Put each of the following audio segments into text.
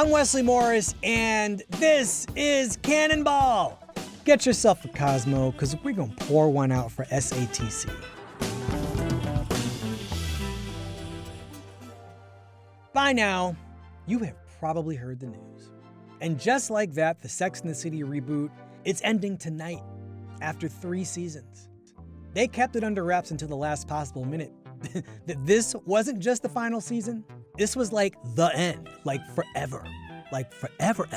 I'm Wesley Morris, and this is Cannonball. Get yourself a Cosmo, because we're going to pour one out for SATC. By now, you have probably heard the news. And just like that, the Sex and the City reboot, it's ending tonight after 3 seasons. They kept it under wraps until the last possible minute. That this wasn't just the final season. This was like the end, like forever ever.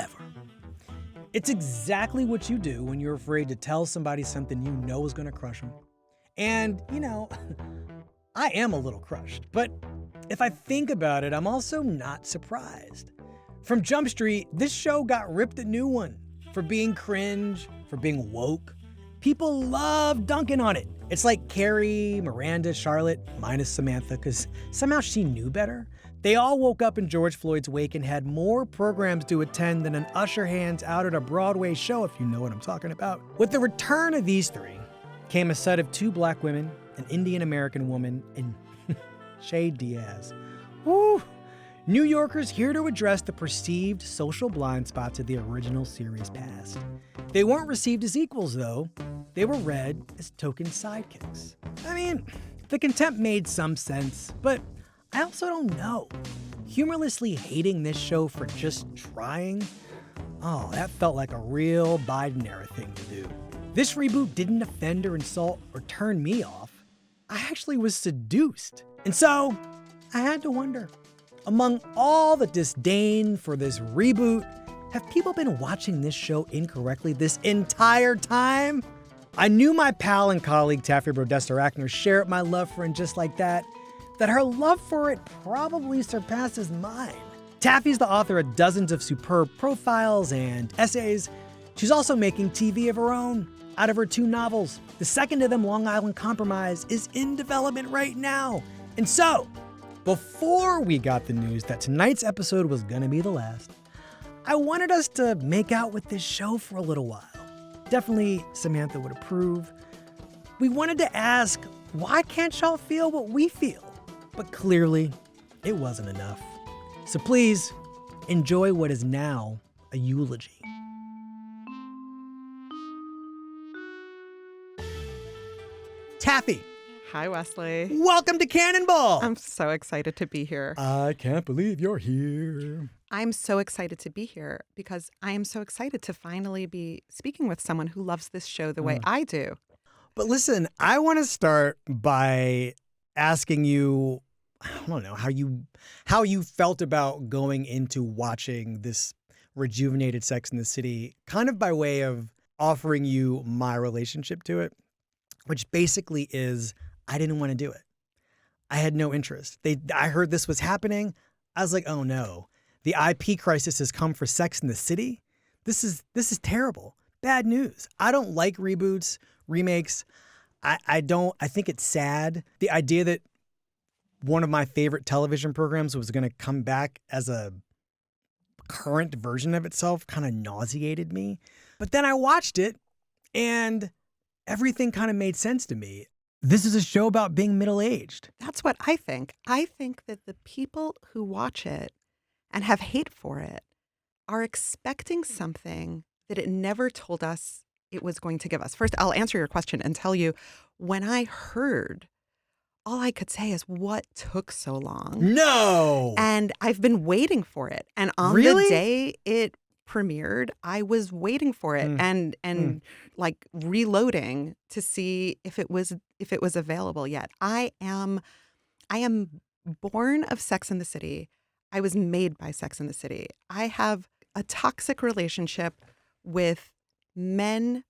It's exactly what you do when you're afraid to tell somebody something you know is gonna crush them. And, I am a little crushed, but if I think about it, I'm also not surprised. From Jump Street, this show got ripped a new one for being cringe, for being woke. People love dunking on it. It's like Carrie, Miranda, Charlotte, minus Samantha, because somehow she knew better. They all woke up in George Floyd's wake and had more programs to attend than an usher hands out at a Broadway show, if you know what I'm talking about. With the return of these 3 came a set of 2 black women, an Indian American woman, and Shay Diaz. Woo! New Yorkers here to address the perceived social blind spots of the original series past. They weren't received as equals, though. They were read as token sidekicks. I mean, the contempt made some sense, but I also don't know. Humorlessly hating this show for just trying? Oh, that felt like a real Biden-era thing to do. This reboot didn't offend or insult or turn me off. I actually was seduced. And so, I had to wonder, among all the disdain for this reboot, have people been watching this show incorrectly this entire time? I knew my pal and colleague Taffy Brodesser-Akner shared my love for And Just Like That her love for it probably surpasses mine. Taffy's the author of dozens of superb profiles and essays. She's also making TV of her own out of her 2 novels. The second of them, Long Island Compromise, is in development right now. And so, before we got the news that tonight's episode was gonna be the last, I wanted us to make out with this show for a little while. Definitely Samantha would approve. We wanted to ask, why can't y'all feel what we feel? But clearly, it wasn't enough. So please, enjoy what is now a eulogy. Taffy. Hi, Wesley. Welcome to Cannonball. I'm so excited to be here. I can't believe you're here. I'm so excited to be here because I am so excited to finally be speaking with someone who loves this show the way I do. But listen, I want to start by asking you, I don't know, how you felt about going into watching this rejuvenated Sex and the City, kind of by way of offering you my relationship to it, which basically is I didn't want to do it. I had no interest. I heard this was happening. I was like, oh no, the IP crisis has come for Sex and the City. This is terrible. Bad news. I don't like reboots, remakes. I think it's sad. The idea that one of my favorite television programs was going to come back as a current version of itself kind of nauseated me. But then I watched it and everything kind of made sense to me. This is a show about being middle-aged. That's what I think. I think that the people who watch it and have hate for it are expecting something that it never told us it was going to give us. First, I'll answer your question and tell you, when I heard, all I could say is, what took so long? No! And I've been waiting for it. And on Really? the day it premiered, I was waiting for it and like reloading to see if it was available yet. I am born of Sex and the City. I was made by Sex and the City. I have a toxic relationship with men,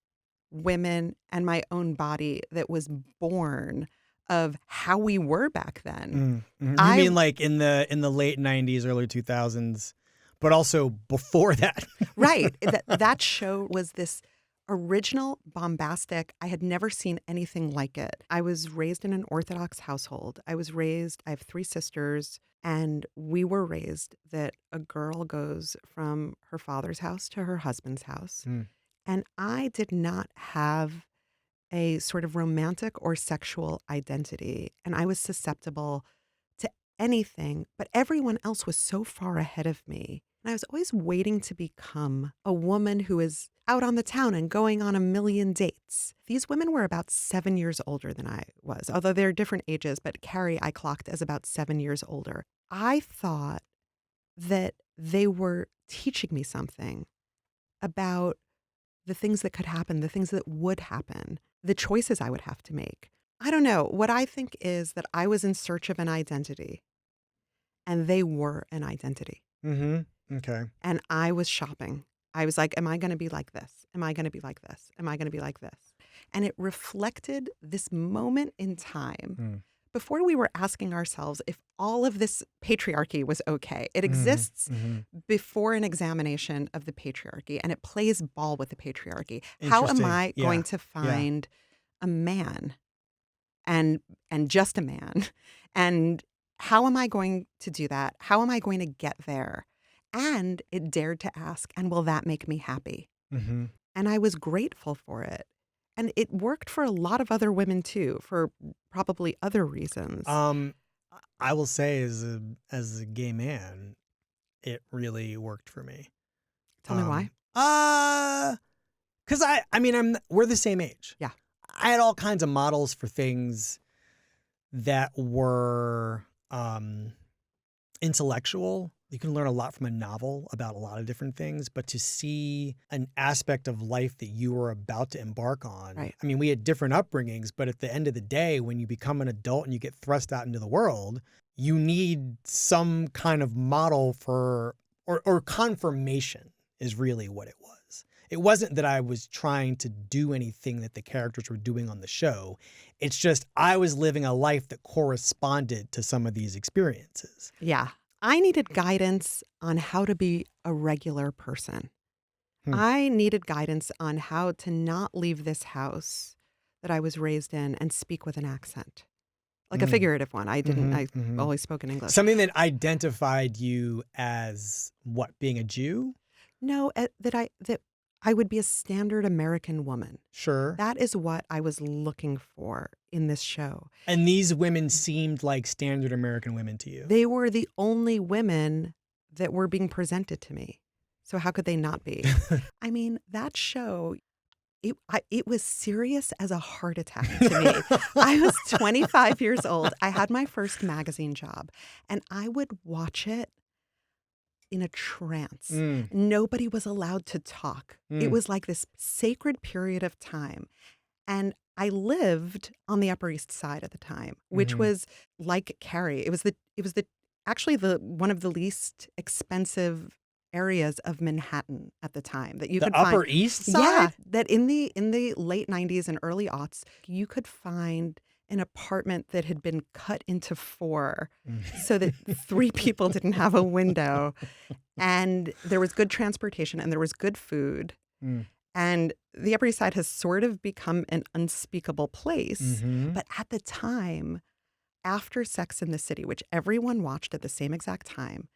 women, and my own body that was born of how we were back then. You mean like in the late 90s, early 2000s, but also before that? Right. That show was this original, bombastic. I had never seen anything like it. I was raised in an Orthodox household. I have 3 sisters, and we were raised that a girl goes from her father's house to her husband's house. And I did not have a sort of romantic or sexual identity, and I was susceptible to anything, but everyone else was so far ahead of me. And I was always waiting to become a woman who is out on the town and going on a million dates. These women were about 7 years older than I was, although they're different ages, but Carrie I clocked as about 7 years older. I thought that they were teaching me something about the things that could happen, the things that would happen, the choices I would have to make. I don't know. What I think is that I was in search of an identity, and they were an identity. Mm-hmm. Okay. And I was shopping. I was like, am I going to be like this? Am I going to be like this? Am I going to be like this? And it reflected this moment in time before we were asking ourselves if all of this patriarchy was okay. It exists before an examination of the patriarchy, and it plays ball with the patriarchy. How am I going to find a man and just a man? And how am I going to do that? How am I going to get there? And it dared to ask, and will that make me happy? And I was grateful for it. And it worked for a lot of other women too, for probably other reasons. I will say, as a gay man, it really worked for me. Tell me why. Because we're the same age. Yeah. I had all kinds of models for things that were intellectual. You can learn a lot from a novel about a lot of different things, but to see an aspect of life that you were about to embark on. Right. I mean, we had different upbringings, but at the end of the day, when you become an adult and you get thrust out into the world, you need some kind of model for, or confirmation is really what it was. It wasn't that I was trying to do anything that the characters were doing on the show. It's just I was living a life that corresponded to some of these experiences. Yeah. I needed guidance on how to be a regular person. I needed guidance on how to not leave this house that I was raised in and speak with an accent, like a figurative one. I didn't. I always spoke in English. Something that identified you as what, being a Jew? No, that I would be a standard American woman. Sure. That is what I was looking for in this show. And these women seemed like standard American women to you. They were the only women that were being presented to me. So how could they not be? I mean, that show, it was serious as a heart attack to me. I was 25 years old. I had my first magazine job, and I would watch it in a trance. Nobody was allowed to talk. It was like this sacred period of time. And I lived on the Upper East Side at the time, which was like Carrie. It was actually one of the least expensive areas of Manhattan at the time that you could find. The Upper East Side? Yeah, that in the late 90s and early aughts, you could find an apartment that had been cut into 4 so that 3 people didn't have a window. And there was good transportation and there was good food. And the Upper East Side has sort of become an unspeakable place. But at the time, after Sex and the City, which everyone watched at the same exact time,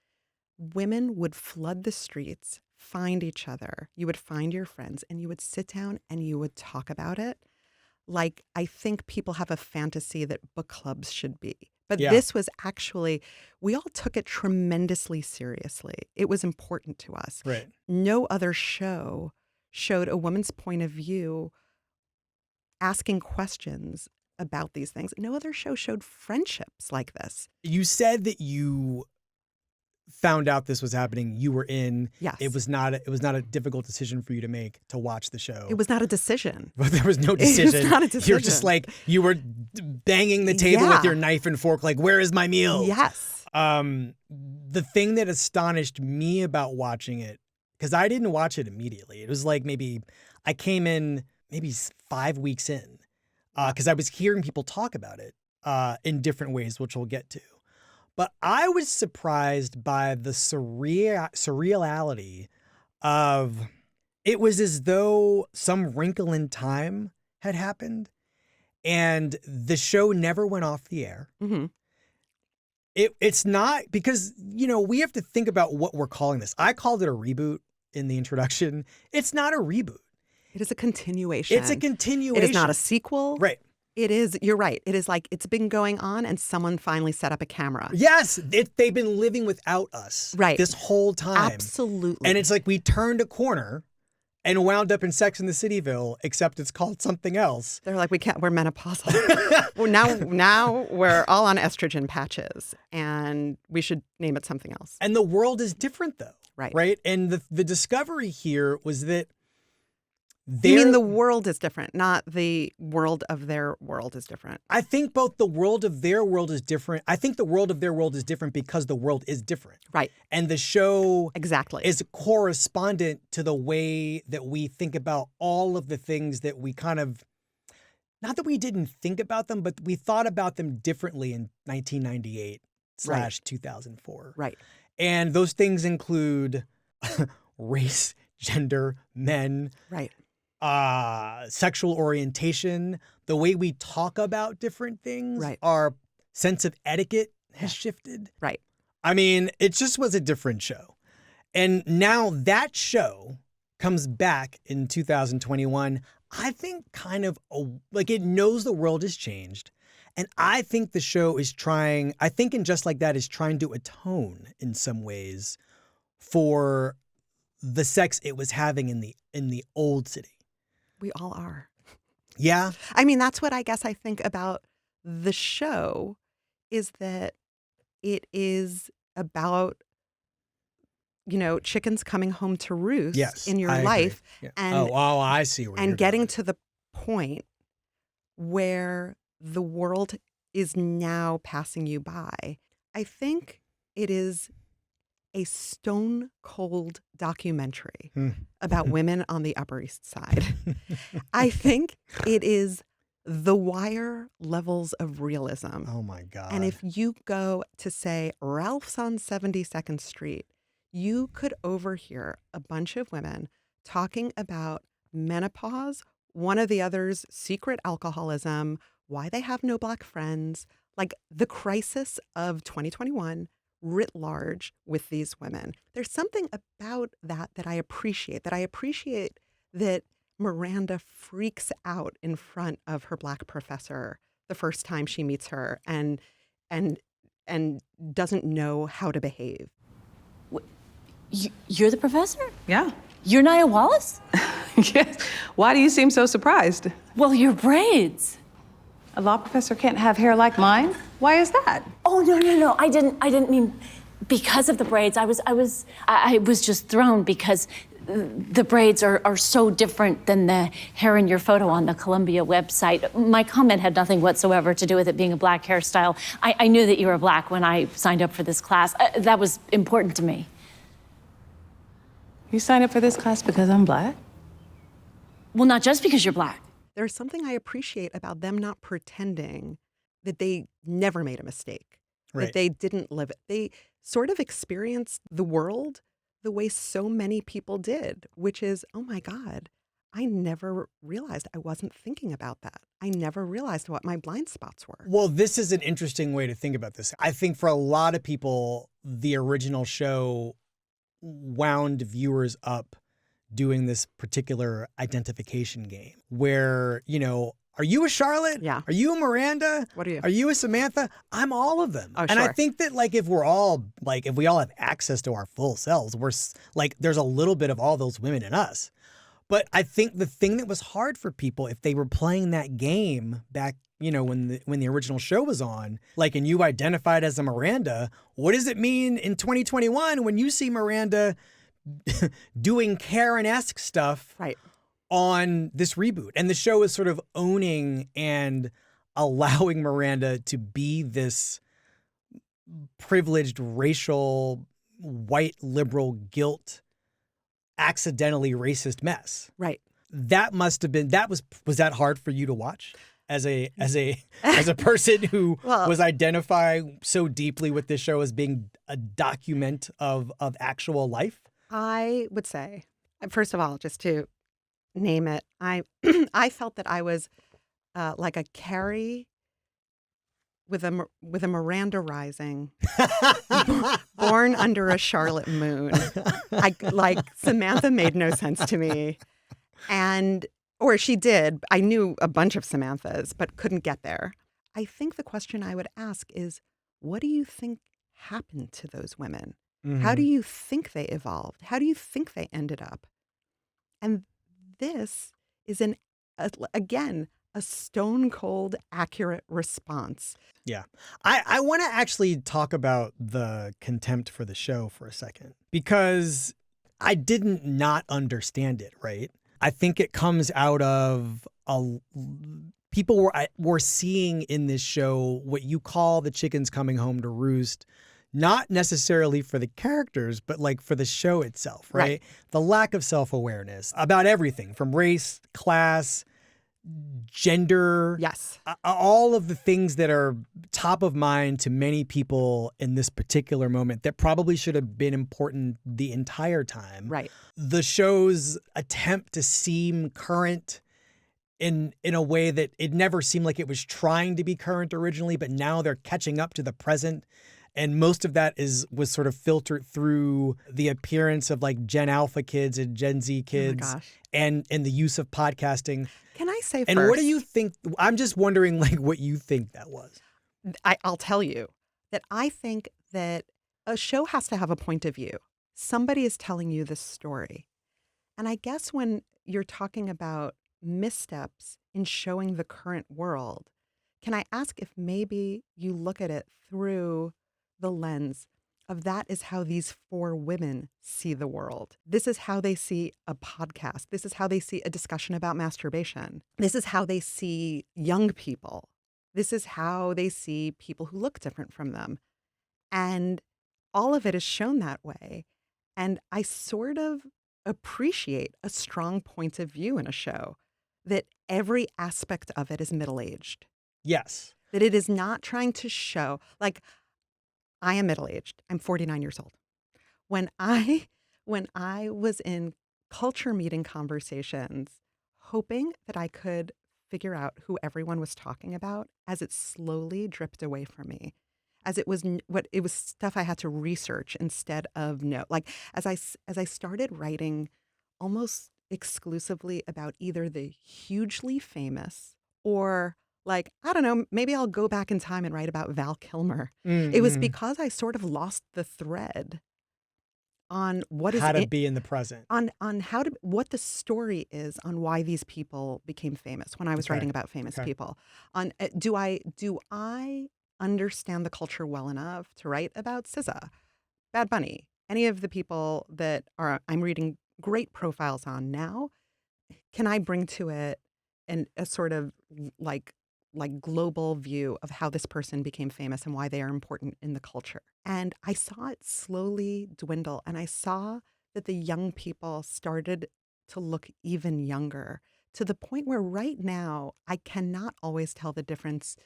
women would flood the streets, find each other. You would find your friends and you would sit down and you would talk about it. Like, I think people have a fantasy that book clubs should be. But this was actually, we all took it tremendously seriously. It was important to us. Right. No other show showed a woman's point of view asking questions about these things. No other show showed friendships like this. You said that you found out this was happening. You were in. Yes. It was not a difficult decision for you to make to watch the show. It was not a decision. But there was no decision. It was not a decision. You're just like, you were banging the table with your knife and fork, like, where is my meal? Yes. The thing that astonished me about watching it, because I didn't watch it immediately. It was like I came in maybe 5 weeks in, because I was hearing people talk about it in different ways, which we'll get to. But I was surprised by the surreality of it. Was as though some wrinkle in time had happened and the show never went off the air. It's not, because, we have to think about what we're calling this. I called it a reboot in the introduction. It's not a reboot. It is a continuation. It's a continuation. It is not a sequel. Right. It is. You're right. It is like it's been going on and someone finally set up a camera. Yes. They've been living without us this whole time. Absolutely. And it's like we turned a corner and wound up in Sex and the Cityville, except it's called something else. They're like, we're menopausal. Well, now we're all on estrogen patches and we should name it something else. And the world is different though. Right. Right. And the discovery here was that you mean the world is different, not the world of their world is different. I think both the world of their world is different. I think the world of their world is different because the world is different. Right. And the show is correspondent to the way that we think about all of the things that we kind of, not that we didn't think about them, but we thought about them differently in 1998/2004. Right. And those things include race, gender, men. Right. Sexual orientation, the way we talk about different things, right. Our sense of etiquette has shifted. Right. I mean, it just was a different show. And now that show comes back in 2021, I think kind of like it knows the world has changed. And I think the show is trying, I think in Just Like That is trying to atone in some ways for the sex it was having in the old city. We all are. Yeah. I mean, that's what I guess I think about the show is that it is about, chickens coming home to roost in your life. Yeah. And I see where and you're getting going. To the point where the world is now passing you by. I think it is a stone cold documentary about women on the Upper East Side. I think it is The Wire levels of realism. Oh my God. And if you go to say Ralph's on 72nd Street, you could overhear a bunch of women talking about menopause, one of the other's secret alcoholism, why they have no Black friends, like the crisis of 2021 writ large with these women. There's something about that I appreciate, that Miranda freaks out in front of her Black professor the first time she meets her and doesn't know how to behave. You're the professor? Yeah. You're Nia Wallace? Yes. Why do you seem so surprised? Well, your braids. A law professor can't have hair like mine? Why is that? Oh, no. I didn't mean because of the braids. I was just thrown because the braids are so different than the hair in your photo on the Columbia website. My comment had nothing whatsoever to do with it being a Black hairstyle. I knew that you were Black when I signed up for this class. That was important to me. You signed up for this class because I'm Black? Well, not just because you're Black. There's something I appreciate about them not pretending that they never made a mistake, that they didn't live it. They sort of experienced the world the way so many people did, which is, oh my God, I never realized I wasn't thinking about that. I never realized what my blind spots were. Well, this is an interesting way to think about this. I think for a lot of people, the original show wound viewers up doing this particular identification game where, are you a Charlotte? Yeah. Are you a Miranda? What are you? Are you a Samantha? I'm all of them. Oh, and I sure. think that if we all have access to our full selves, we're there's a little bit of all those women in us. But I think the thing that was hard for people if they were playing that game back, when the original show was on, and you identified as a Miranda, what does it mean in 2021 when you see Miranda doing Karen-esque stuff on this reboot? And the show is sort of owning and allowing Miranda to be this privileged racial white liberal guilt accidentally racist mess. Right. That must have been was that hard for you to watch as a person who was identifying so deeply with this show as being a document of actual life? I would say, first of all, just to name it, I felt that I was like a Carrie with a Miranda Rising, born under a Charlotte moon. Samantha made no sense to me, and Or she did. I knew a bunch of Samanthas, but couldn't get there. I think the question I would ask is, what do you think happened to those women? How do you think they evolved? How do you think they ended up? And this is again, a stone cold accurate response. Yeah. I want to actually talk about the contempt for the show for a second, because I didn't not understand it, right? I think it comes out of people were seeing in this show what you call the chickens coming home to roost, not necessarily for the characters, but like for the show itself, right? The lack of self-awareness about everything from race, class, gender. Yes. All of the things that are top of mind to many people in this particular moment that probably should have been important the entire time. Right. The show's attempt to seem current in a way that it never seemed like it was trying to be current originally, but now they're catching up to the present. And most of that was sort of filtered through the appearance of like Gen Alpha kids and Gen Z kids and the use of podcasting. Can I say and first? What do you think? I'm just wondering like what you think that was. I'll tell you that I think that a show has to have a point of view. Somebody is telling you this story. And I guess when you're talking about missteps in showing the current world, can I ask if maybe you look at it through the lens of that is how these 4 women see the world. This is how they see a podcast. This is how they see a discussion about masturbation. This is how they see young people. This is how they see people who look different from them. And all of it is shown that way. And I sort of appreciate a strong point of view in a show, that every aspect of it is middle-aged. Yes. That it is not trying to show, like, I am middle-aged. I'm 49 years old. When I was in culture meeting conversations, hoping that I could figure out who everyone was talking about, as it slowly dripped away from me, as it was stuff I had to research instead of know. Like as I started writing almost exclusively about either the hugely famous or, like, I don't know, maybe I'll go back in time and write about Val Kilmer. It was because I sort of lost the thread on what is how to be in the present, on what the story is on why these people became famous. When I was writing about famous people, on do I understand the culture well enough to write about SZA, Bad Bunny, any of the people that I'm reading great profiles on now? Can I bring to it a sort of like global view of how this person became famous and why they are important in the culture? And I saw it slowly dwindle, and I saw that the young people started to look even younger, to the point where right now I cannot always tell the difference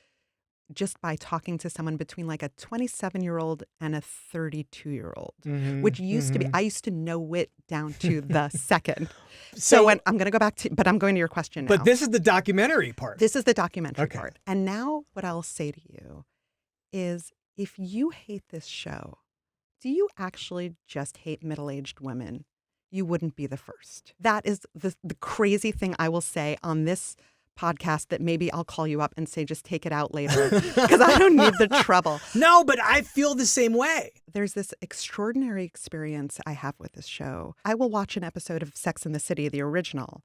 just by talking to someone between like a 27-year-old and a 32-year-old, which used to be, I used to know it down to the second. So when I'm going to go back to, but I'm going to your question now. But this is the documentary part. This is the documentary part. And now what I'll say to you is, if you hate this show, do you actually just hate middle-aged women? You wouldn't be the first. That is the crazy thing I will say on this podcast, that maybe I'll call you up and say, just take it out later, because I don't need the trouble. No, but I feel the same way. There's this extraordinary experience I have with this show. I will watch an episode of Sex and the City, the original,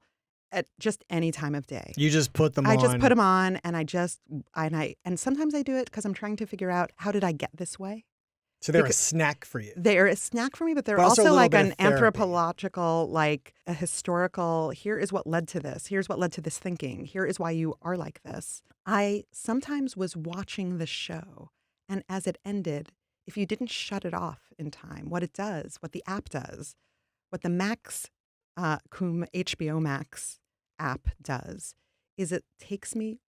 at just any time of day. You just put them on. I just put them on, and and sometimes I do it because I'm trying to figure out, how did I get this way? So they're a snack for you. They're a snack for me, but they're also also like an therapy. anthropological, like a historical, here is what led to this. Here's what led to this thinking. Here is why you are like this. I sometimes was watching the show, and as it ended, if you didn't shut it off in time, what it does, what the app does, what the Max, HBO Max app does, is it takes me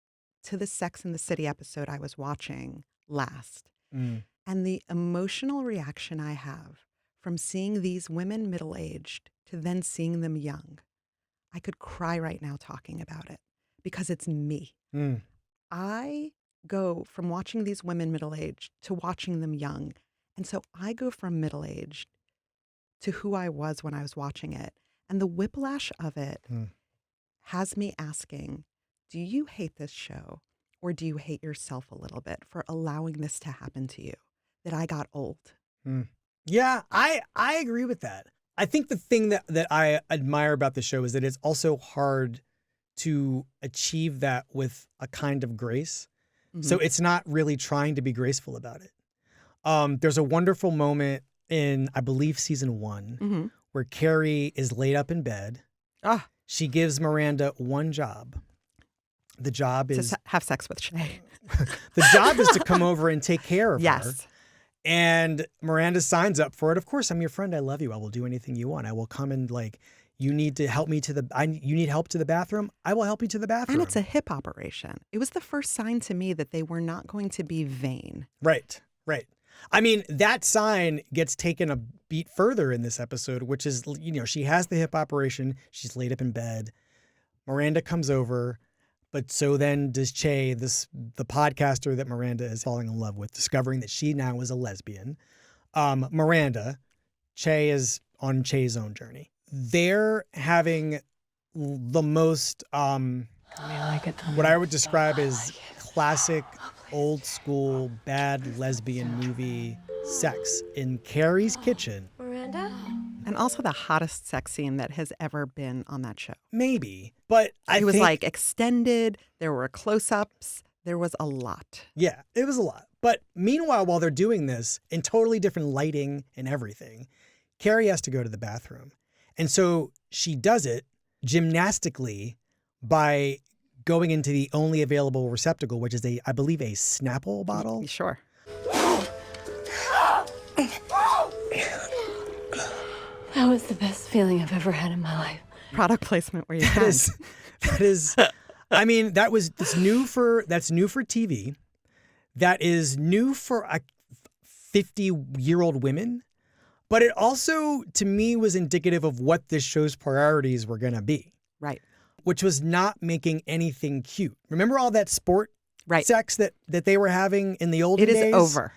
to the Sex and the City episode I was watching last. And the emotional reaction I have from seeing these women middle-aged to then seeing them young, I could cry right now talking about it, because it's me. I go from watching these women middle-aged to watching them young. And so I go from middle-aged to who I was when I was watching it. And the whiplash of it, has me asking, do you hate this show or do you hate yourself a little bit for allowing this to happen to you? That I got old. Yeah, I agree with that. I think the thing that I admire about the show is that it's also hard to achieve that with a kind of grace. So it's not really trying to be graceful about it. There's a wonderful moment in, I believe, season 1 where Carrie is laid up in bed. She gives Miranda one job. The job is to have sex with Shay. The job is to come over and take care of her. Yes. And Miranda signs up for it. Of course, I'm your friend. I love you. I will do anything you want. I will come and you need to help me you need help to the bathroom. I will help you to the bathroom. And it's a hip operation. It was the first sign to me that they were not going to be vain. Right. I mean, that sign gets taken a beat further in this episode, which is, she has the hip operation. She's laid up in bed. Miranda comes over. But so then does Che, the podcaster that Miranda is falling in love with, discovering that she now is a lesbian. Miranda, Che is on Che's own journey. They're having the most, what I would describe as classic, old school, bad lesbian movie sex in Carrie's kitchen. Miranda? And also the hottest sex scene that has ever been on that show. Maybe, but it was like extended. There were close-ups. There was a lot. Yeah, it was a lot. But meanwhile, while they're doing this in totally different lighting and everything, Carrie has to go to the bathroom. And so she does it gymnastically by going into the only available receptacle, which is I believe a Snapple bottle. Sure. That was the best feeling I've ever had in my life. Product placement where you can. That is, I mean, that's new for TV. That is new for 50-year-old women. But it also, to me, was indicative of what this show's priorities were going to be. Right. Which was not making anything cute. Remember all that sport sex that they were having in the olden days? It is over.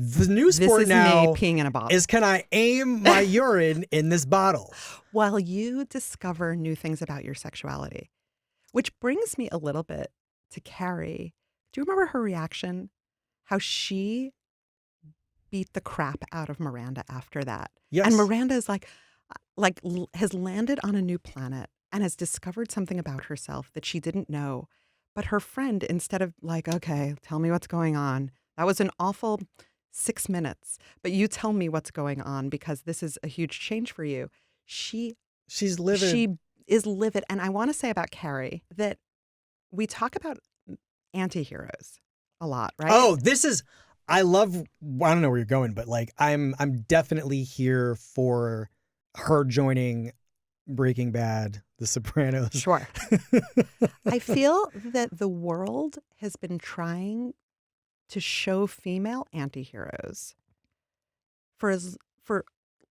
The new sport now me peeing in a bottle. is, can I aim my urine in this bottle? While you discover new things about your sexuality, which brings me a little bit to Carrie. Do you remember her reaction? How she beat the crap out of Miranda after that. Yes. And Miranda is has landed on a new planet and has discovered something about herself that she didn't know. But her friend, instead of okay, tell me what's going on. That was an awful 6 minutes, but you tell me what's going on because this is a huge change for you. She's livid. She is livid. And I want to say about Carrie that we talk about anti-heroes a lot, right? Oh, I don't know where you're going, but I'm definitely here for her joining Breaking Bad, The Sopranos. Sure. I feel that the world has been trying to show female anti-heroes for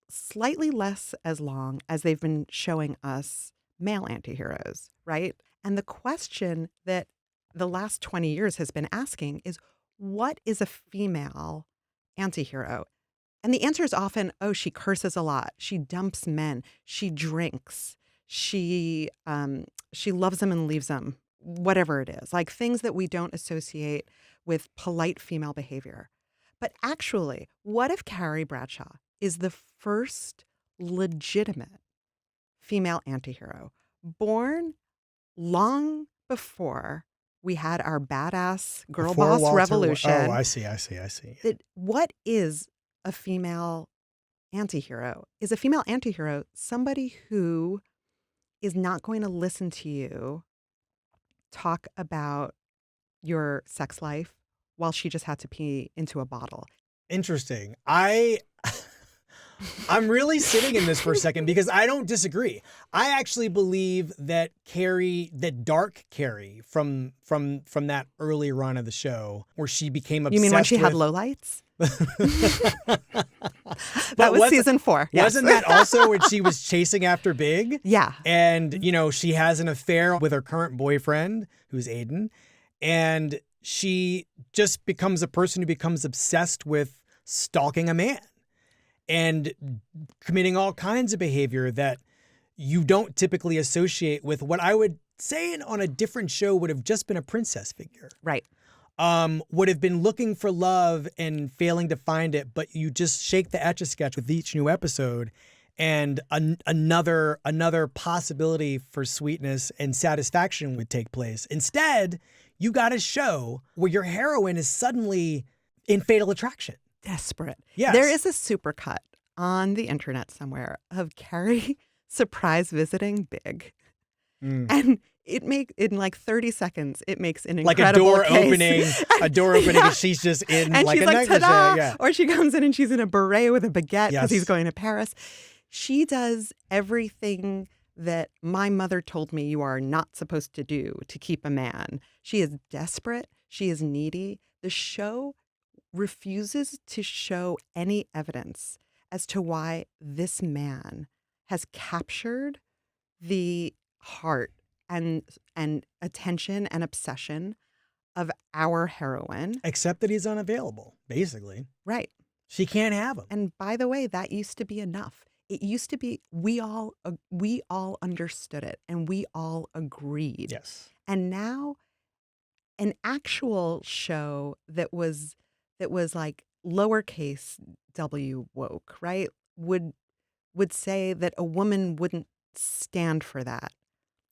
slightly less as long as they've been showing us male anti-heroes, right? And the question that the last 20 years has been asking is, what is a female anti-hero? And the answer is often, she curses a lot. She dumps men. She drinks. She loves them and leaves them, whatever it is. Like things that we don't associate with polite female behavior. But actually, what if Carrie Bradshaw is the first legitimate female antihero, born long before we had our badass girl boss revolution? Oh, I see. What is a female antihero? Is a female antihero somebody who is not going to listen to you talk about your sex life while she just had to pee into a bottle? Interesting. I'm really sitting in this for a second because I don't disagree. I actually believe that dark Carrie from that early run of the show where she became obsessed. You mean when she had lowlights? That was season 4. Yes. Wasn't that also when she was chasing after Big? Yeah. And, she has an affair with her current boyfriend, who's Aiden. And she just becomes a person who becomes obsessed with stalking a man and committing all kinds of behavior that, you don't typically associate with what I would say on a different show would have just been a princess figure. Right. Would have been looking for love and failing to find it, but you just shake the Etch-a-Sketch with each new episode, and another possibility for sweetness and satisfaction would take place. Instead, you got a show where your heroine is suddenly in Fatal Attraction. Desperate. Yes. There is a supercut on the internet somewhere of Carrie surprise visiting Big. And in like 30 seconds, it makes an incredible like case. a door opening, and she's just in and like she's a like, negligee. ta-da! Yeah. Or she comes in and she's in a beret with a baguette because Yes. he's going to Paris. She does everything that my mother told me you are not supposed to do to keep a man. She is desperate. She is needy. The show refuses to show any evidence as to why this man has captured the heart and attention and obsession of our heroine. Except that he's unavailable, basically. Right. She can't have him. And by the way, that used to be enough. It used to be we all understood it and we all agreed. Yes. And now an actual show that was like lowercase w woke, right? Would say that a woman wouldn't stand for that,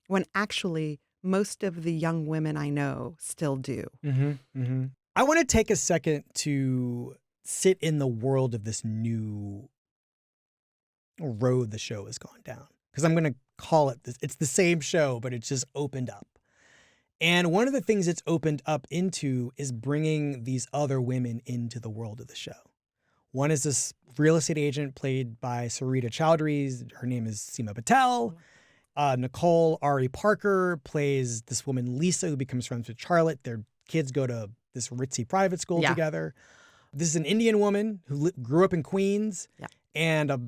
when actually most of the young women I know still do. I want to take a second to sit in the world of this new road the show has gone down, because I'm going to call it this. It's the same show, but it's just opened up. And one of the things it's opened up into is bringing these other women into the world of the show. One is this real estate agent played by Sarita Chowdhury. Her name is Seema Patel. Nicole Ari Parker plays this woman, Lisa, who becomes friends with Charlotte. Their kids go to this ritzy private school together. This is an Indian woman who grew up in Queens and a,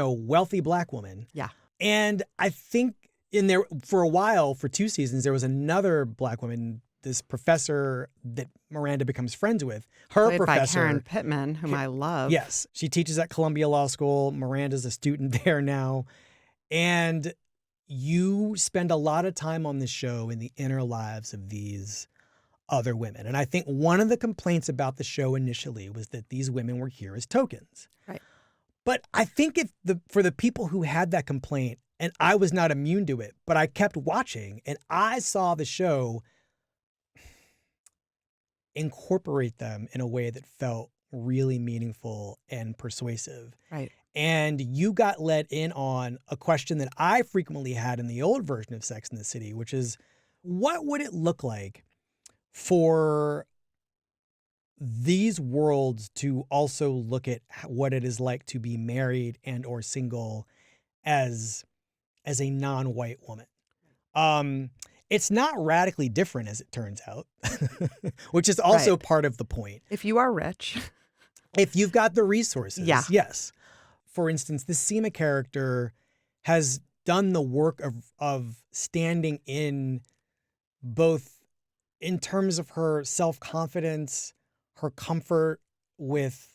wealthy Black woman. Yeah. And I think in there for a while, for 2 seasons, there was another Black woman, this professor that Miranda becomes friends with. Her Played professor, by Karen Pittman, whom I love. Yes. She teaches at Columbia Law School. Miranda's a student there now. And you spend a lot of time on this show in the inner lives of these other women. And I think one of the complaints about the show initially was that these women were here as tokens. Right. But I think for the people who had that complaint, and I was not immune to it, but I kept watching and I saw the show incorporate them in a way that felt really meaningful and persuasive. Right. And you got let in on a question that I frequently had in the old version of Sex and the City, which is, what would it look like for these worlds to also look at what it is like to be married and or single as a non-white woman? It's not radically different, as it turns out, which is also part of the point. If you are rich. If you've got the resources, yeah. Yes. For instance, the Seema character has done the work of standing in both in terms of her self-confidence, her comfort with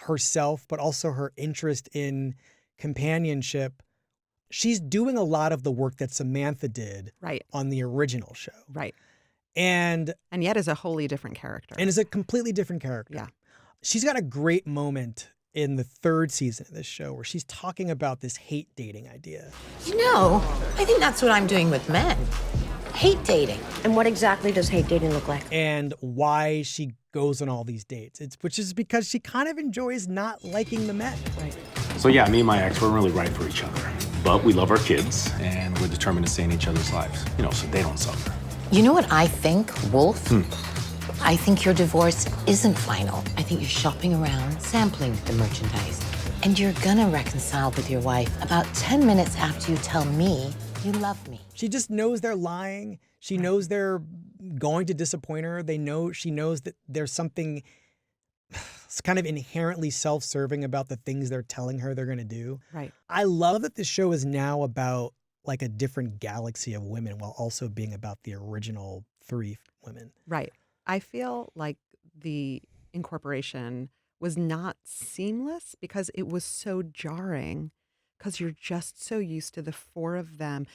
herself, but also her interest in companionship. She's doing a lot of the work that Samantha did on the original show. Right. And yet is a wholly different character. And is a completely different character. Yeah. She's got a great moment in the 3rd season of this show where she's talking about this hate dating idea. I think that's what I'm doing with men. Hate dating. And what exactly does hate dating look like? And why she goes on all these dates. Which is because she kind of enjoys not liking the men. Right. So yeah, me and my ex, we're really right for each other. But we love our kids, and we're determined to stay in each other's lives, so they don't suffer. You know what I think, Wolf? I think your divorce isn't final. I think you're shopping around, sampling the merchandise. And you're gonna reconcile with your wife about 10 minutes after you tell me you love me. She just knows they're lying. She knows they're going to disappoint her. She knows that there's something kind of inherently self-serving about the things they're telling her they're going to do. Right. I love that the show is now about like a different galaxy of women while also being about the original 3 women. Right. I feel like the incorporation was not seamless because it was so jarring because you're just so used to the four of them.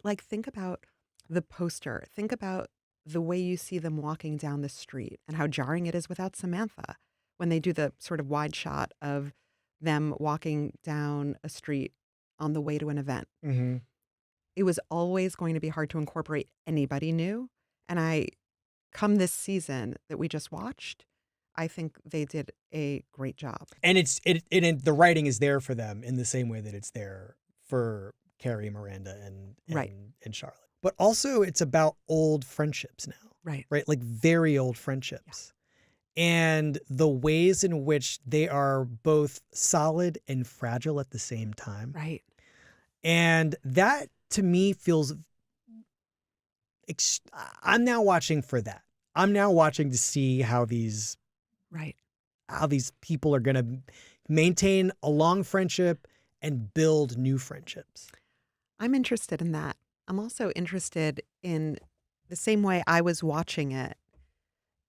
Like, think about the poster. Think about the way you see them walking down the street and how jarring it is without Samantha when they do the sort of wide shot of them walking down a street on the way to an event. Mm-hmm. It was always going to be hard to incorporate anybody new. And come this season that we just watched, I think they did a great job. And the writing is there for them in the same way that it's there for Carrie, Miranda, and Charlotte. But also it's about old friendships now. Right. Right? Like very old friendships. Yeah. And the ways in which they are both solid and fragile at the same time. Right. And that to me feels, I'm now watching for that. I'm now watching to see how these people are going to maintain a long friendship and build new friendships. I'm interested in that. I'm also interested in the same way I was watching it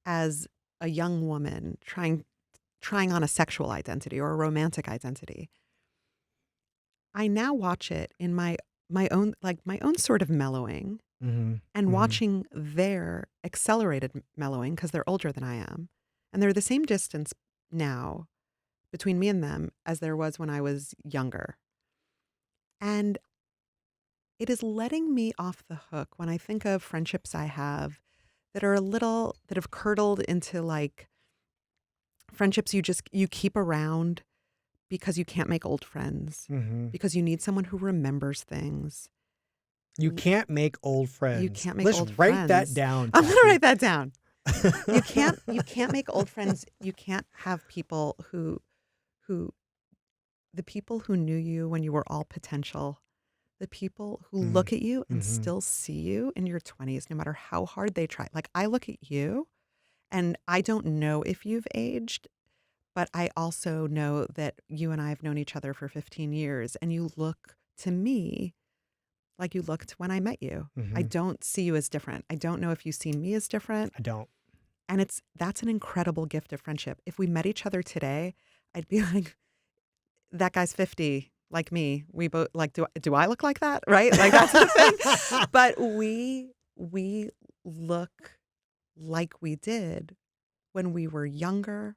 as a young woman trying on a sexual identity or a romantic identity. I now watch it in my own sort of mellowing and watching their accelerated mellowing because they're older than I am. And they're the same distance now between me and them as there was when I was younger. And it is letting me off the hook when I think of friendships I have that have curdled into like friendships you keep around because you can't make old friends, because you need someone who remembers things. You can't make old friends. You can't make Let's old write friends. that down. I'm going to write that down. You can't make old friends. You can't have people the people who knew you when you were all potential, the people who look at you and still see you in your 20s, no matter how hard they try. Like, I look at you and I don't know if you've aged, but I also know that you and I have known each other for 15 years and you look to me like you looked when I met you. I don't see you as different. I don't know if you see me as different. I don't. And that's an incredible gift of friendship. If we met each other today, I'd be like, that guy's 50, like me. We both like, do I look like that? Right? Like, that's the thing. But we look like we did when we were younger.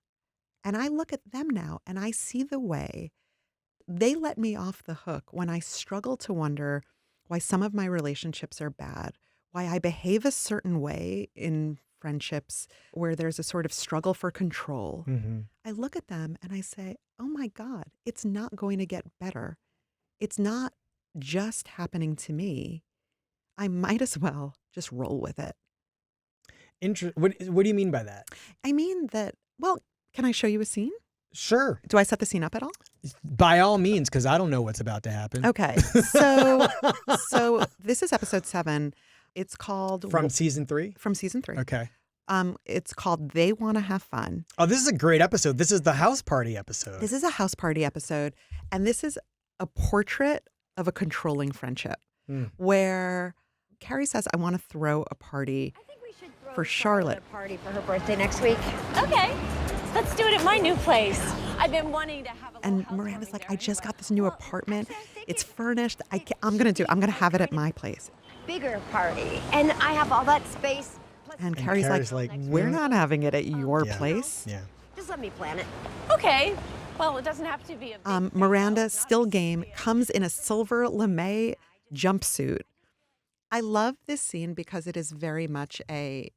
And I look at them now and I see the way they let me off the hook when I struggle to wonder why some of my relationships are bad, why I behave a certain way in friendships where there's a sort of struggle for control. I look at them and I say, oh my God, it's not going to get better. It's not just happening to me. I might as well just roll with it. What do you mean by that? I mean that, well, can I show you a scene? Sure. Do I set the scene up at all? By all means, because I don't know what's about to happen. Okay. So this is episode 7. It's called... From season 3? From season 3. Okay. It's called They Want to Have Fun. Oh, this is a great episode. This is the house party episode. This is a house party episode. And this is a portrait of a controlling friendship where Carrie says, I want to throw a party for Charlotte. A party for her birthday next week. Okay, let's do it at my new place. I've been wanting to have a And Miranda's like, I just got this new apartment. It's furnished. I'm going to have it at my place. Bigger party. And I have all that space. And Carrie's like, we're not having it at your place. Yeah. Just let me plan it. Okay. Well, it doesn't have to be a big Miranda, still game, comes in a silver lame jumpsuit. I love this scene because it is very much a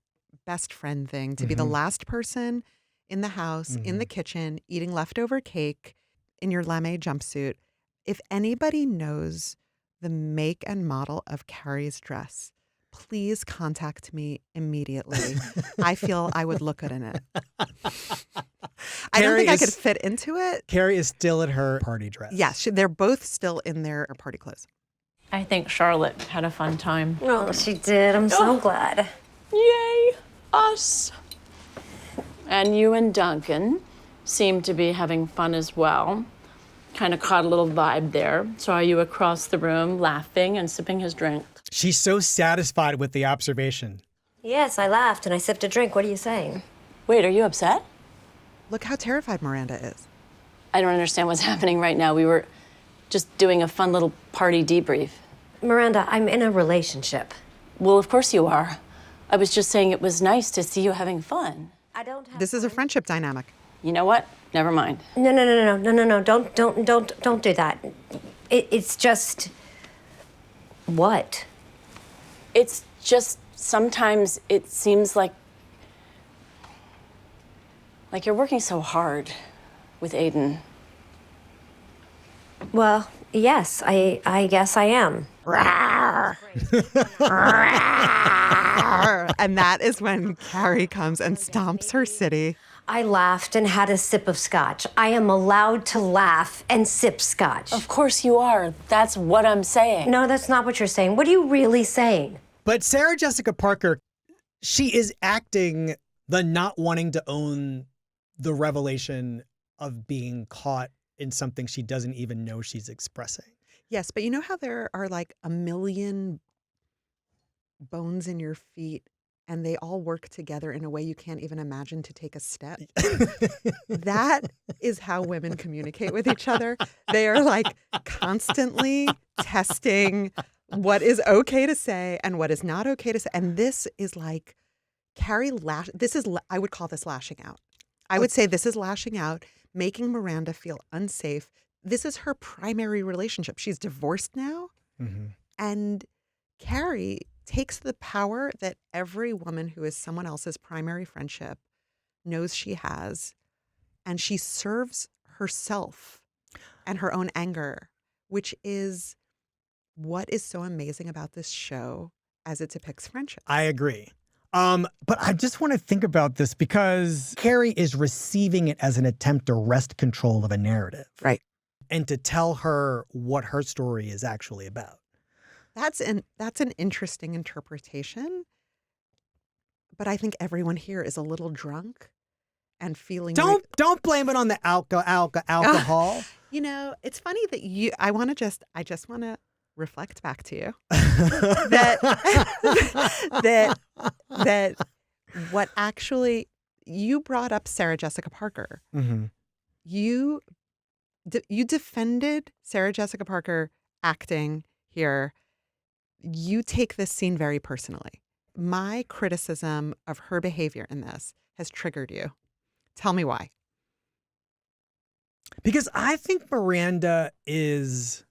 best friend thing to be the last person in the house, in the kitchen, eating leftover cake in your lame jumpsuit. If anybody knows the make and model of Carrie's dress, please contact me immediately. I feel I would look good in it. I don't think I could fit into it. Carrie is still in her party dress. Yes, they're both still in their party clothes. I think Charlotte had a fun time. Oh, she did. I'm so glad. Yay, us. And you and Duncan seem to be having fun as well. Kind of caught a little vibe there. Saw you across the room laughing and sipping his drink. She's so satisfied with the observation. Yes, I laughed and I sipped a drink. What are you saying? Wait, are you upset? Look how terrified Miranda is. I don't understand what's happening right now. We were Just doing a fun little party debrief. Miranda, I'm in a relationship. Well, of course you are. I was just saying it was nice to see you having fun. I don't have This is a fun. friendship dynamic. You know what? Never mind. No. Don't do that. It's just... What? It's just sometimes it seems like you're working so hard with Aiden. Well, yes, I guess I am. And that is when Carrie comes and stomps her city. I laughed and had a sip of scotch. I am allowed to laugh and sip scotch. Of course you are. That's what I'm saying. No, that's not what you're saying. What are you really saying? But Sarah Jessica Parker, she is acting the not wanting to own the revelation of being caught in something she doesn't even know she's expressing. Yes, but you know how there are like a million bones in your feet and they all work together in a way you can't even imagine to take a step? That is how women communicate with each other. They are like constantly testing what is okay to say and what is not okay to say. And this is like Carrie I would call this lashing out. I would say this is lashing out, making Miranda feel unsafe. This is her primary relationship. She's divorced now. Mm-hmm. And Carrie takes the power that every woman who is someone else's primary friendship knows she has, and she serves herself and her own anger, which is what is so amazing about this show as it depicts friendship. I agree. But I just want to think about this because Carrie is receiving it as an attempt to wrest control of a narrative. Right. And to tell her what her story is actually about. That's an interesting interpretation. But I think everyone here is a little drunk and feeling Don't blame it on the alcohol. You know, it's funny that I just want to reflect back to you that what actually you brought up Sarah Jessica Parker. Mm-hmm. You defended Sarah Jessica Parker acting here. You take this scene very personally. My criticism of her behavior in this has triggered you. Tell me why. Because I think Miranda is,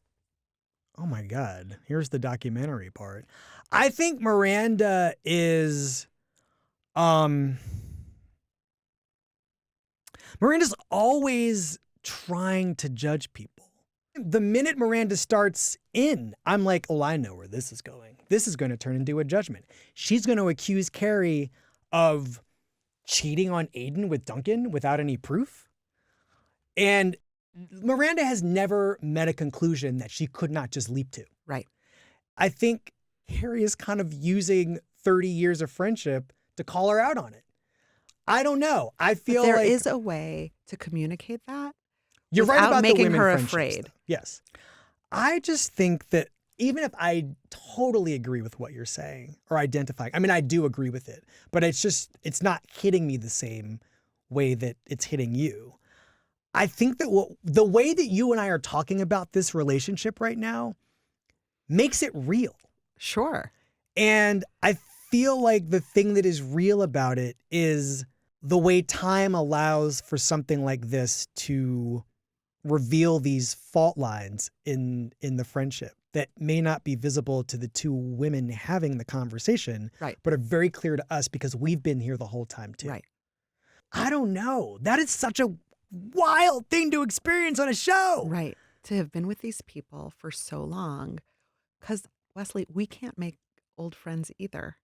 oh my God, here's the documentary part. I think Miranda is, Miranda's always trying to judge people. The minute Miranda starts in, I'm like, oh, I know where this is going. This is going to turn into a judgment. She's going to accuse Carrie of cheating on Aiden with Duncan without any proof. And Miranda has never met a conclusion that she could not just leap to. Right. I think Carrie is kind of using 30 years of friendship to call her out on it. I don't know. I feel there like is a way to communicate that. You're right without about making the women her friendships, afraid. though. Yes. I just think that even if I totally agree with what you're saying or identifying, I mean, I do agree with it, but it's not hitting me the same way that it's hitting you. I think that the way that you and I are talking about this relationship right now makes it real. Sure. And I feel like the thing that is real about it is the way time allows for something like this to reveal these fault lines in the friendship that may not be visible to the two women having the conversation, right, but are very clear to us because we've been here the whole time too. Right. I don't know. That is such a wild thing to experience on a show. Right. To have been with these people for so long. Because, Wesley, we can't make old friends either.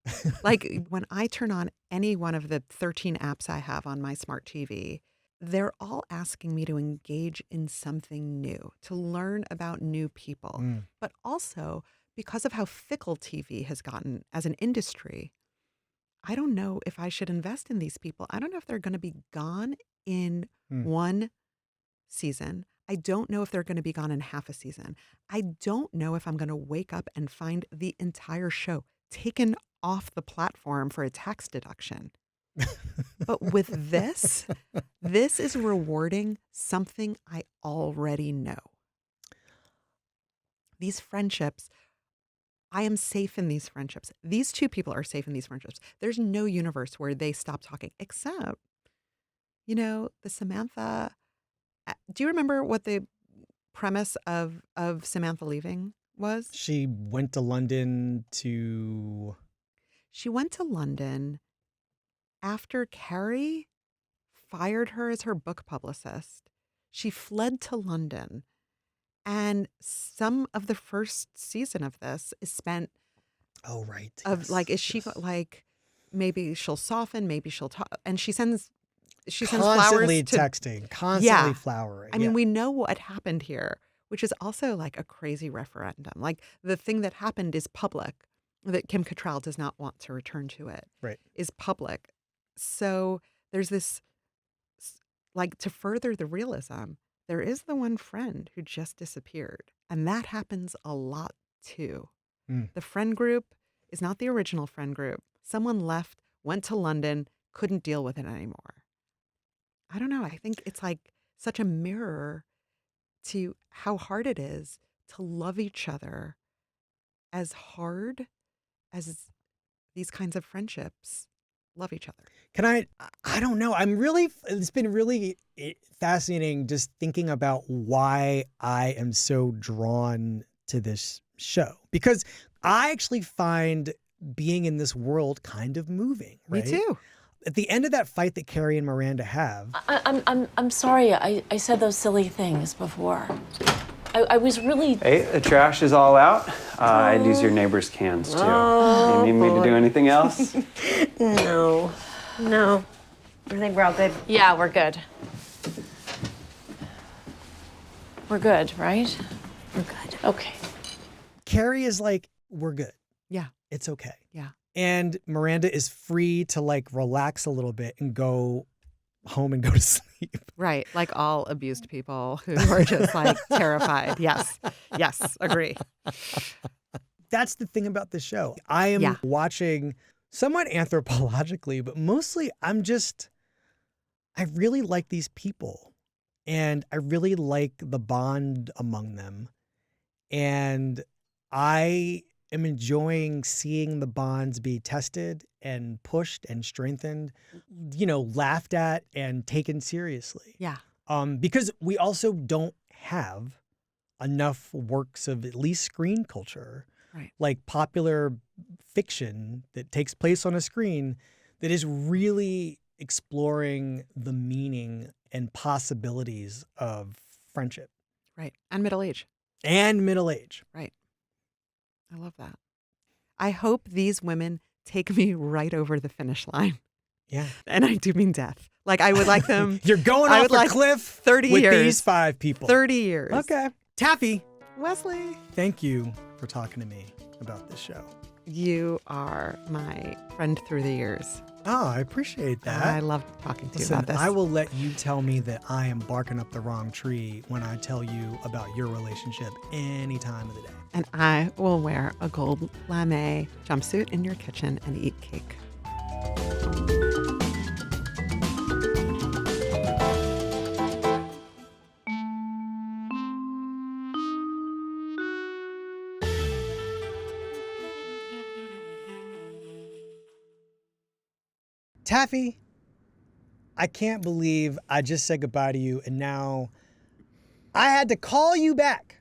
Like when I turn on any one of the 13 apps I have on my smart TV, they're all asking me to engage in something new, to learn about new people. But also, because of how fickle TV has gotten as an industry, I don't know if I should invest in these people. I don't know if they're going to be gone in one season. I don't know if they're going to be gone in half a season. I don't know if I'm going to wake up and find the entire show taken off the platform for a tax deduction. But with this is rewarding something I already know. these friendships, I am safe in these friendships. These two people are safe in these friendships. There's no universe where they stop talking, except, the Samantha. Do you remember what the premise of Samantha leaving was? She went to London after Carrie fired her as her book publicist. She fled to London. And some of the first season of this is spent. Oh, right. Of yes, is she maybe she'll soften, maybe she'll talk, and she sends constantly flowers texting, constantly flowering. I mean, we know what happened here, which is also like a crazy referendum. Like the thing that happened is public, that Kim Cattrall does not want to return to it. Right. Is public. So there's this, like, to further the realism, there is the one friend who just disappeared. And that happens a lot too. The friend group is not the original friend group. Someone left, went to London, couldn't deal with it anymore. I don't know. I think it's like such a mirror to how hard it is to love each other as hard as these kinds of friendships love each other. I don't know. It's been really fascinating just thinking about why I am so drawn to this show, because I actually find being in this world kind of moving. Right? Me too. At the end of that fight that Carrie and Miranda have. I'm sorry. I said those silly things before. I was really. Hey, the trash is all out. I'd use your neighbor's cans too. You need me to do anything else? No. I think we're all good. Yeah, we're good. We're good, right? We're good. Okay. Carrie is like, we're good. Yeah. It's okay. Yeah. And Miranda is free to like relax a little bit and go home and go to sleep. Right. Like all abused people who are just like terrified. Yes. Agree. That's the thing about the show. I am watching somewhat anthropologically, but mostly I really like these people and I really like the bond among them. And I am enjoying seeing the bonds be tested and pushed and strengthened, laughed at and taken seriously. Yeah. Because we also don't have enough works of at least screen culture, right, like popular fiction that takes place on a screen that is really exploring the meaning and possibilities of friendship. Right. And middle age. Right. I love that. I hope these women take me right over the finish line. Yeah. And I do mean death. Like I would like them. You're going off a cliff 30 with years. these 5 people. 30 years. Okay. Taffy. Wesley. Thank you for talking to me about this show. You are my friend through the years. Oh, I appreciate that. I love talking to you about this. I will let you tell me that I am barking up the wrong tree when I tell you about your relationship any time of the day. And I will wear a gold lame jumpsuit in your kitchen and eat cake. Taffy, I can't believe I just said goodbye to you and now I had to call you back.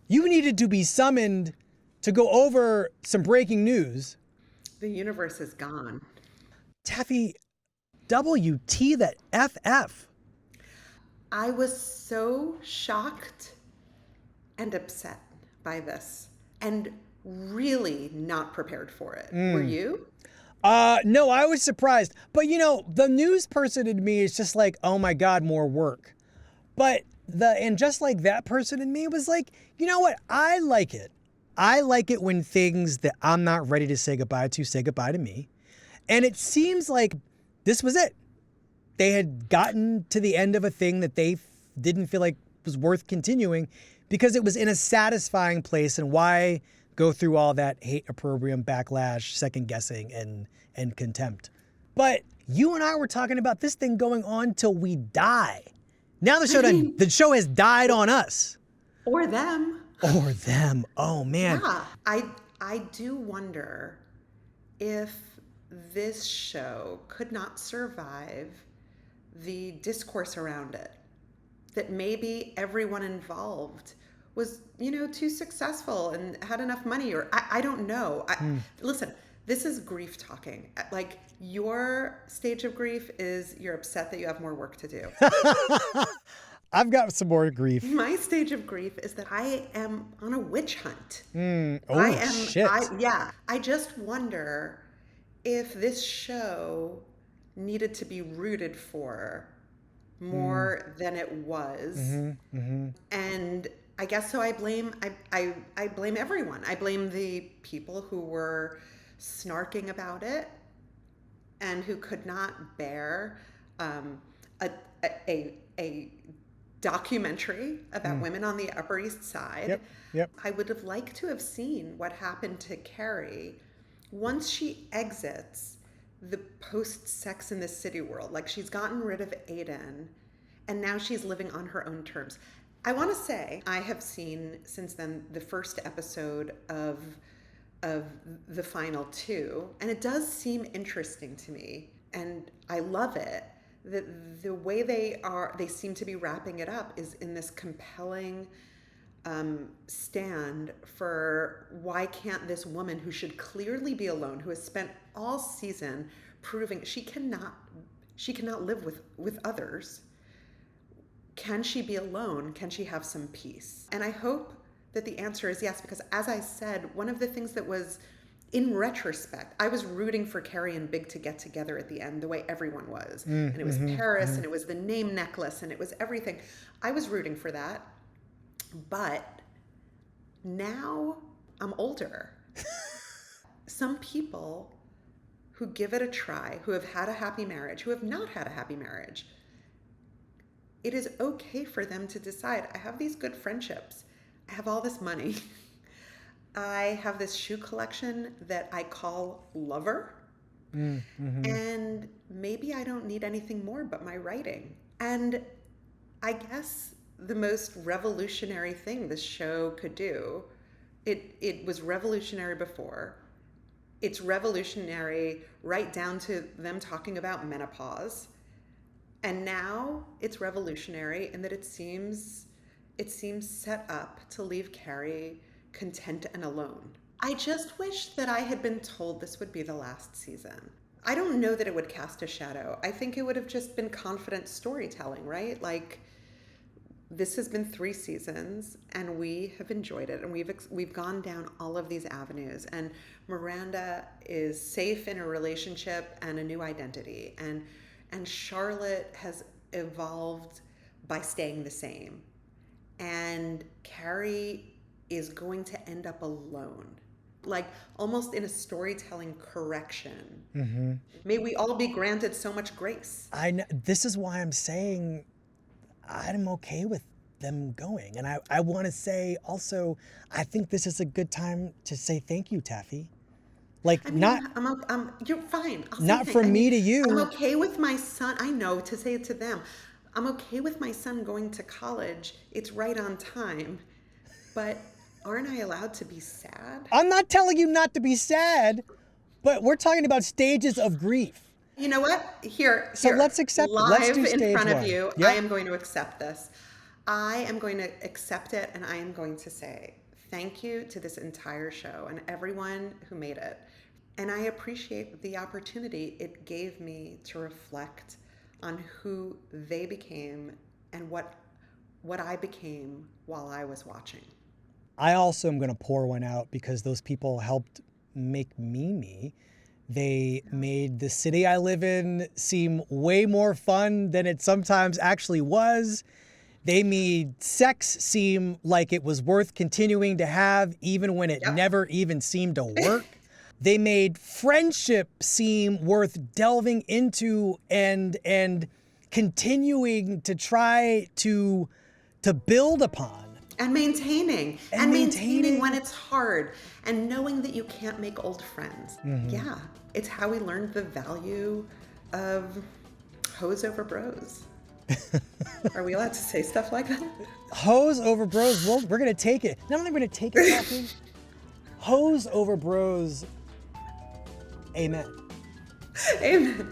You needed to be summoned to go over some breaking news. The universe is gone. Taffy, WT that FF. I was so shocked and upset by this and really not prepared for it. Were you? No, I was surprised. But the news person in me is just like, oh my God, more work. But just like that person in me was like, you know what? I like it. I like it when things that I'm not ready to say goodbye to me. And it seems like this was it. They had gotten to the end of a thing that they didn't feel like was worth continuing because it was in a satisfying place. And why go through all that hate, opprobrium, backlash, second guessing, and contempt? But you and I were talking about this thing going on till we die. Now the show has died on us. Or them. Or them. Oh, man. Yeah, I do wonder if this show could not survive the discourse around it. That maybe everyone involved was, too successful and had enough money, or I don't know. Listen, this is grief talking. Like, your stage of grief is you're upset that you have more work to do. I've got some more grief. My stage of grief is that I am on a witch hunt. Shit. I just wonder if this show needed to be rooted for more than it was. And I guess so I blame everyone. I blame the people who were snarking about it and who could not bear a documentary about women on the Upper East Side. Yep. I would have liked to have seen what happened to Carrie once she exits the post-Sex in the City world. Like, she's gotten rid of Aiden and now she's living on her own terms. I want to say I have seen since then the first episode of the final two, and it does seem interesting to me, and I love it. The way they seem to be wrapping it up is in this compelling stand for why can't this woman who should clearly be alone, who has spent all season proving she cannot live with others, can she be alone? Can she have some peace? And I hope that the answer is yes, because as I said, one of the things that was, in retrospect, I was rooting for Carrie and Big to get together at the end, the way everyone was. And it was Paris, and it was the name necklace, and it was everything. I was rooting for that. But now I'm older. Some people who give it a try, who have had a happy marriage, who have not had a happy marriage, it is okay for them to decide, I have these good friendships. I have all this money. I have this shoe collection that I call Lover. And maybe I don't need anything more but my writing. And I guess the most revolutionary thing this show could do, it was revolutionary before. It's revolutionary right down to them talking about menopause. And now it's revolutionary in that it seems set up to leave Carrie content and alone. I just wish that I had been told this would be the last season. I don't know that it would cast a shadow. I think it would have just been confident storytelling, right? Like, this has been 3 seasons and we have enjoyed it, and we've gone down all of these avenues, and Miranda is safe in a relationship and a new identity, and Charlotte has evolved by staying the same, and Carrie is going to end up alone, like almost in a storytelling correction. May we all be granted so much grace. I know, this is why I'm saying I'm okay with them going. And I want to say also, I think this is a good time to say thank you, Taffy. Like, I mean, not, you're fine. I'll say not thank- from I me mean, to you. I'm okay with my son. I know to say it to them. I'm okay with my son going to college. It's right on time. But aren't I allowed to be sad? I'm not telling you not to be sad, but we're talking about stages of grief. You know what? Here. Let's accept it. Live Let's do in stage front one. of you, Yep. I am going to accept this. I am going to accept it, and I am going to say thank you to this entire show and everyone who made it. And I appreciate the opportunity it gave me to reflect on who they became and what I became while I was watching. I also am going to pour one out because those people helped make me me. They made the city I live in seem way more fun than it sometimes actually was. They made sex seem like it was worth continuing to have even when it never even seemed to work. They made friendship seem worth delving into and continuing to try to build upon. And maintaining. And maintaining when it's hard. And knowing that you can't make old friends. Yeah. It's how we learned the value of hoes over bros. Are we allowed to say stuff like that? Hoes over bros. Well, we're gonna take it. Not only we're gonna take it, Taffy. Hoes over bros. Amen. Amen.